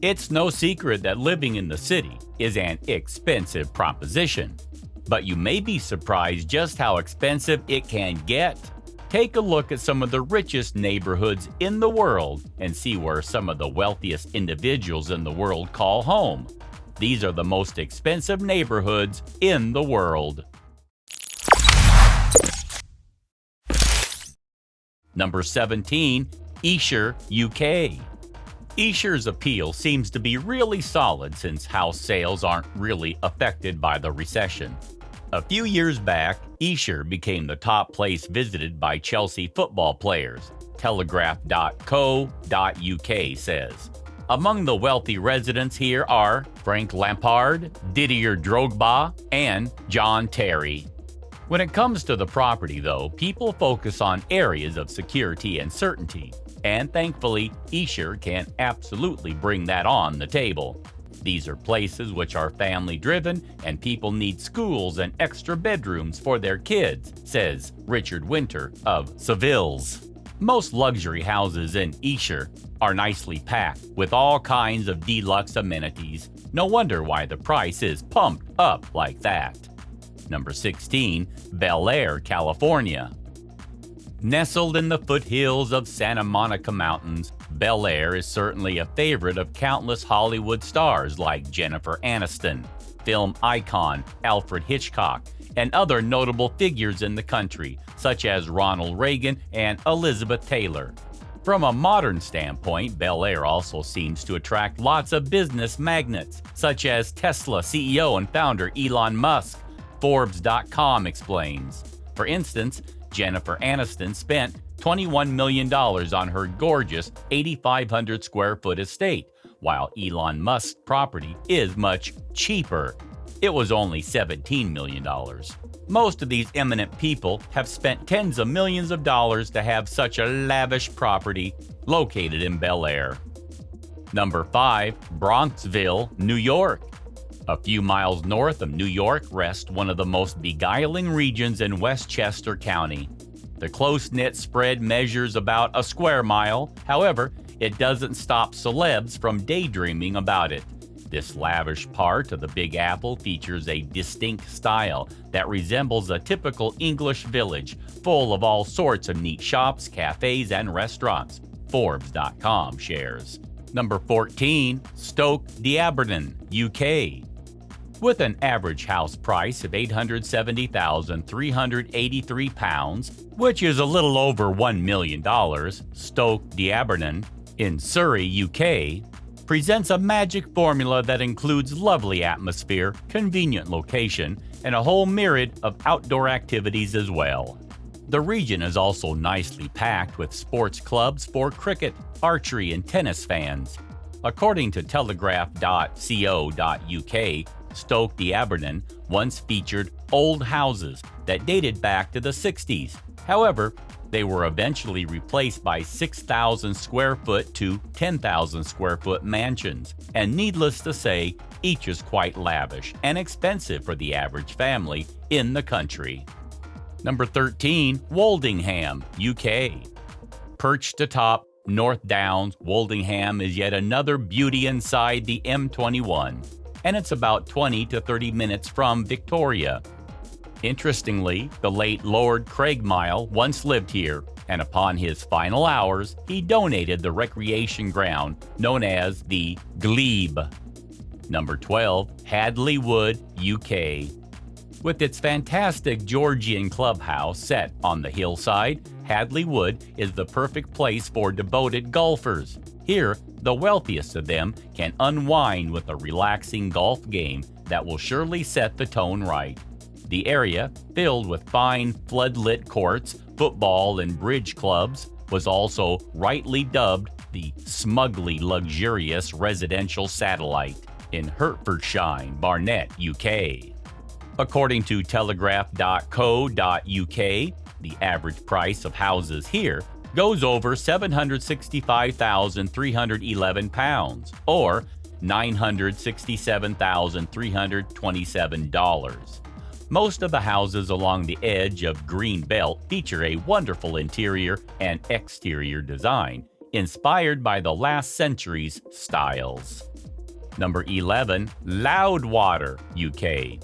It's no secret that living in the city is an expensive proposition, but you may be surprised just how expensive it can get. Take a look at some of the richest neighborhoods in the world and see where some of the wealthiest individuals in the world call home. These are the most expensive neighborhoods in the world. Number 17. Esher, UK. Esher's appeal seems to be really solid since house sales aren't really affected by the recession. A few years back, Esher became the top place visited by Chelsea football players, Telegraph.co.uk says. Among the wealthy residents here are Frank Lampard, Didier Drogba, and John Terry. When it comes to the property, though, people focus on areas of security and certainty, and thankfully, Esher can absolutely bring that on the table. These are places which are family-driven, and people need schools and extra bedrooms for their kids, says Richard Winter of Savills. Most luxury houses in Esher are nicely packed with all kinds of deluxe amenities. No wonder why the price is pumped up like that. Number 16. Bel Air, California. Nestled in the foothills of Santa Monica Mountains, Bel Air is certainly a favorite of countless Hollywood stars like Jennifer Aniston, film icon Alfred Hitchcock, and other notable figures in the country, such as Ronald Reagan and Elizabeth Taylor. From a modern standpoint, Bel Air also seems to attract lots of business magnates, such as Tesla CEO and founder Elon Musk. Forbes.com explains. For instance, Jennifer Aniston spent $21 million on her gorgeous 8,500 square foot estate, while Elon Musk's property is much cheaper. It was only $17 million. Most of these eminent people have spent tens of millions of dollars to have such a lavish property located in Bel Air. Number 5. Bronxville, New York. A few miles north of New York rests one of the most beguiling regions in Westchester County. The close-knit spread measures about a square mile. However, it doesn't stop celebs from daydreaming about it. This lavish part of the Big Apple features a distinct style that resembles a typical English village, full of all sorts of neat shops, cafes, and restaurants. Forbes.com shares. Number 14. Stoke, Aberdeen, UK. With an average house price of £870,383, which is a little over $1 million, Stoke, Aberdeen, in Surrey, UK, presents a magic formula that includes lovely atmosphere, convenient location, and a whole myriad of outdoor activities as well. The region is also nicely packed with sports clubs for cricket, archery, and tennis fans. According to Telegraph.co.uk, Stoke, Aberdeen once featured old houses that dated back to the 60s. However, they were eventually replaced by 6,000 square foot to 10,000 square foot mansions, and needless to say, each is quite lavish and expensive for the average family in the country. Number 13. Woldingham, UK. Perched atop North Downs, Woldingham is yet another beauty inside the M21, and it's about 20 to 30 minutes from Victoria. Interestingly, the late Lord Craigmile once lived here, and upon his final hours, he donated the recreation ground known as the Glebe. Number 12. Hadley Wood, UK. With its fantastic Georgian clubhouse set on the hillside, Hadley Wood is the perfect place for devoted golfers. Here, the wealthiest of them can unwind with a relaxing golf game that will surely set the tone right. The area, filled with fine floodlit courts, football and bridge clubs, was also rightly dubbed the smugly luxurious residential satellite in Hertfordshire, Barnet, UK. According to Telegraph.co.uk, the average price of houses here goes over £765,311, or $967,327. Most of the houses along the edge of Green Belt feature a wonderful interior and exterior design, inspired by the last century's styles. Number 11. Loudwater, UK.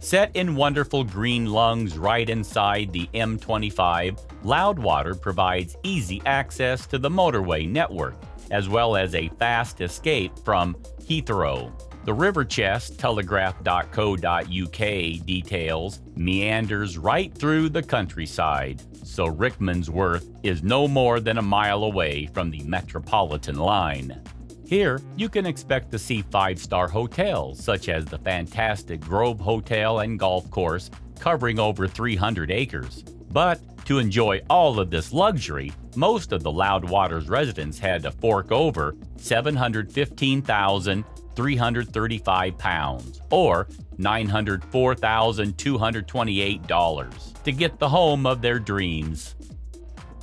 Set in wonderful green lungs right inside the M25, Loudwater provides easy access to the motorway network, as well as a fast escape from Heathrow. The river chest, telegraph.co.uk details, meanders right through the countryside, so Rickmansworth is no more than a mile away from the Metropolitan line. Here, you can expect to see five-star hotels such as the fantastic Grove Hotel and Golf Course, covering over 300 acres. But to enjoy all of this luxury, most of the Loudwater's residents had to fork over £715,335, or $904,228 to get the home of their dreams.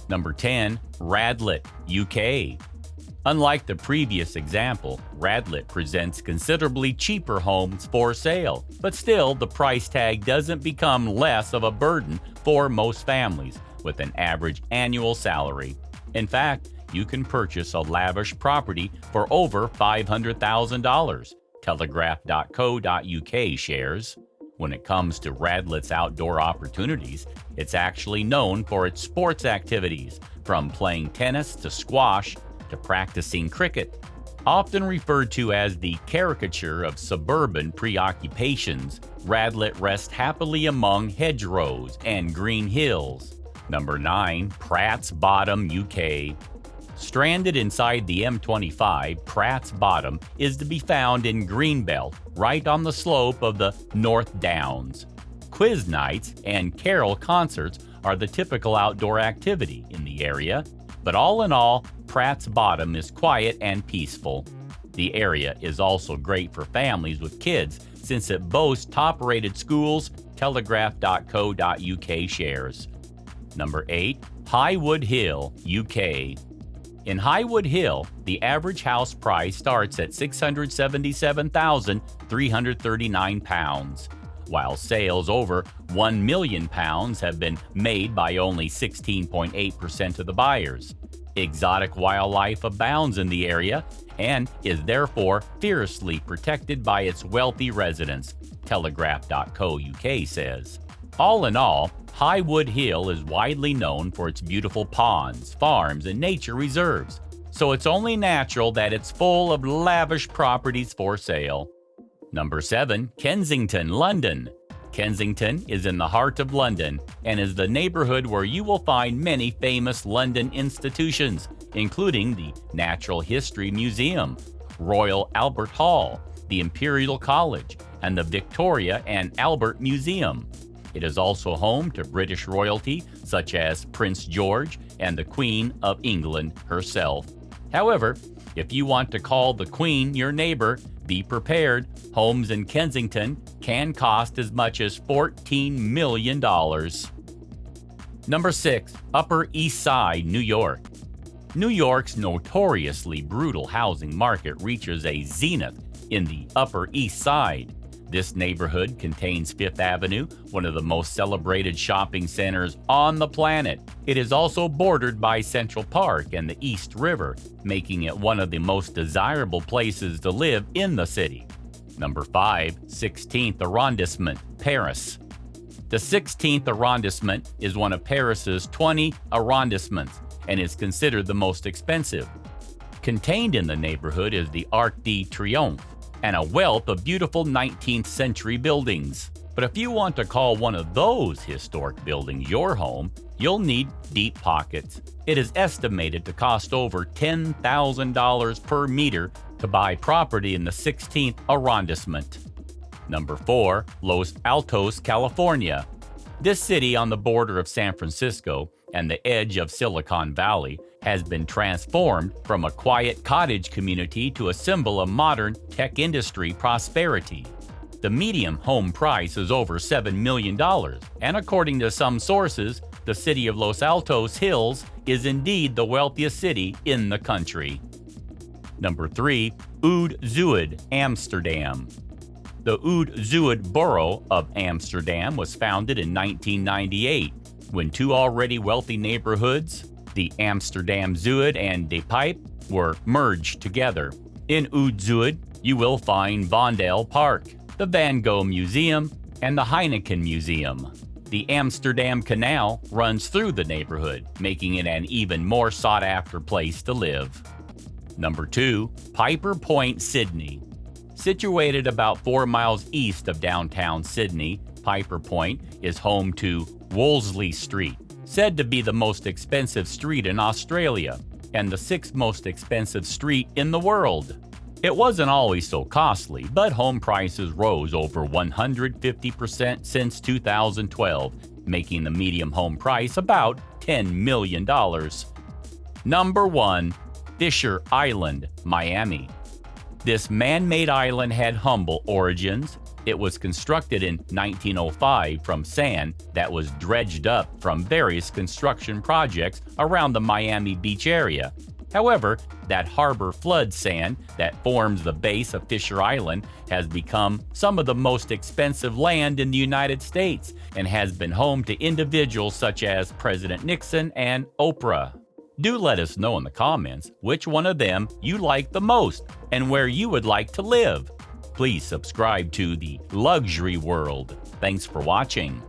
Number 10. Radlett, UK. Unlike the previous example, Radlett presents considerably cheaper homes for sale, but still the price tag doesn't become less of a burden for most families with an average annual salary. In fact, you can purchase a lavish property for over $500,000, telegraph.co.uk shares. When it comes to Radlett's outdoor opportunities, it's actually known for its sports activities, from playing tennis to squash to practicing cricket. Often referred to as the caricature of suburban preoccupations, Radlett rests happily among hedgerows and green hills. Number 9. Pratt's Bottom, UK. Stranded inside the M25, Pratt's Bottom is to be found in Greenbelt, right on the slope of the North Downs. Quiz nights and carol concerts are the typical outdoor activity in the area, but all in all, Pratt's Bottom is quiet and peaceful. The area is also great for families with kids since it boasts top-rated schools, telegraph.co.uk shares. Number 8. Highwood Hill, UK. In Highwood Hill, the average house price starts at £677,339, while sales over £1 million have been made by only 16.8% of the buyers. Exotic wildlife abounds in the area and is therefore fiercely protected by its wealthy residents, telegraph.co.uk says. All in all, Highwood Hill is widely known for its beautiful ponds, farms, and nature reserves, so it's only natural that it's full of lavish properties for sale. Number 7. Kensington, London. Kensington is in the heart of London and is the neighborhood where you will find many famous London institutions, including the Natural History Museum, Royal Albert Hall, the Imperial College, and the Victoria and Albert Museum. It is also home to British royalty such as Prince George and the Queen of England herself. However, if you want to call the Queen your neighbor, be prepared. Homes in Kensington can cost as much as $14 million. Number 6. Upper East Side, New York. New York's notoriously brutal housing market reaches a zenith in the Upper East Side. This neighborhood contains Fifth Avenue, one of the most celebrated shopping centers on the planet. It is also bordered by Central Park and the East River, making it one of the most desirable places to live in the city. Number 5. 16th Arrondissement, Paris. The 16th Arrondissement is one of Paris's 20 arrondissements and is considered the most expensive. Contained in the neighborhood is the Arc de Triomphe, and a wealth of beautiful 19th century buildings. But if you want to call one of those historic buildings your home, you'll need deep pockets. It is estimated to cost over $10,000 per meter to buy property in the 16th arrondissement. Number 4. Los Altos, California. This city on the border of San Francisco and the edge of Silicon Valley has been transformed from a quiet cottage community to a symbol of modern tech industry prosperity. The median home price is over $7 million, and according to some sources, the city of Los Altos Hills is indeed the wealthiest city in the country. Number 3. Oud Zuid, Amsterdam. The Oud Zuid borough of Amsterdam was founded in 1998, when two already wealthy neighborhoods, The Amsterdam Zuid and De Pijp were merged together. In Oud Zuid, you will find Vondel Park, the Van Gogh Museum, and the Heineken Museum. The Amsterdam Canal runs through the neighborhood, making it an even more sought-after place to live. Number 2. Piper Point, Sydney. Situated about 4 miles east of downtown Sydney, Piper Point is home to Wolseley Street, said to be the most expensive street in Australia and the 6th most expensive street in the world. It wasn't always so costly, but home prices rose over 150% since 2012, making the median home price about $10 million. Number 1. Fisher Island, Miami. This man-made island had humble origins. It was constructed in 1905 from sand that was dredged up from various construction projects around the Miami Beach area. However, that harbor flood sand that forms the base of Fisher Island has become some of the most expensive land in the United States and has been home to individuals such as President Nixon and Oprah. Do let us know in the comments which one of them you like the most and where you would like to live. Please subscribe to the Luxury World. Thanks for watching.